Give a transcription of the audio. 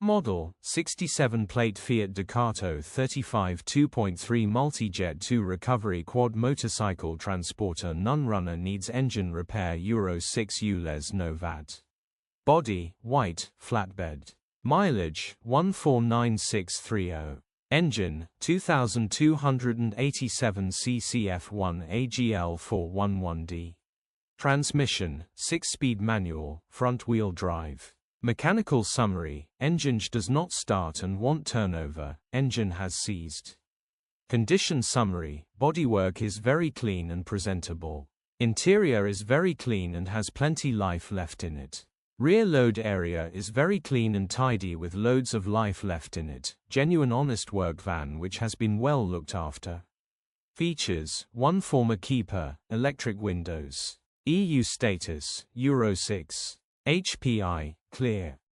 Model, 67-plate Fiat Ducato 35 2.3 MULTIJET 2 recovery quad motorcycle transporter non-runner needs engine repair Euro 6 ULEZ no VAT. Body, white, flatbed. Mileage, 149630. Engine, 2287 cc F1 AGL411D. Transmission, 6-speed manual, front-wheel drive. Mechanical summary: Enginge does not start and wont turnover, engine has ceased. Condition summary: bodywork is very clean and presentable. Interior is very clean and has plenty life left in it. Rear load area is very clean and tidy with loads of life left in it. Genuine honest work van which has been well looked after. Features: 1 former keeper, electric windows. EU status, Euro 6. HPI, clear.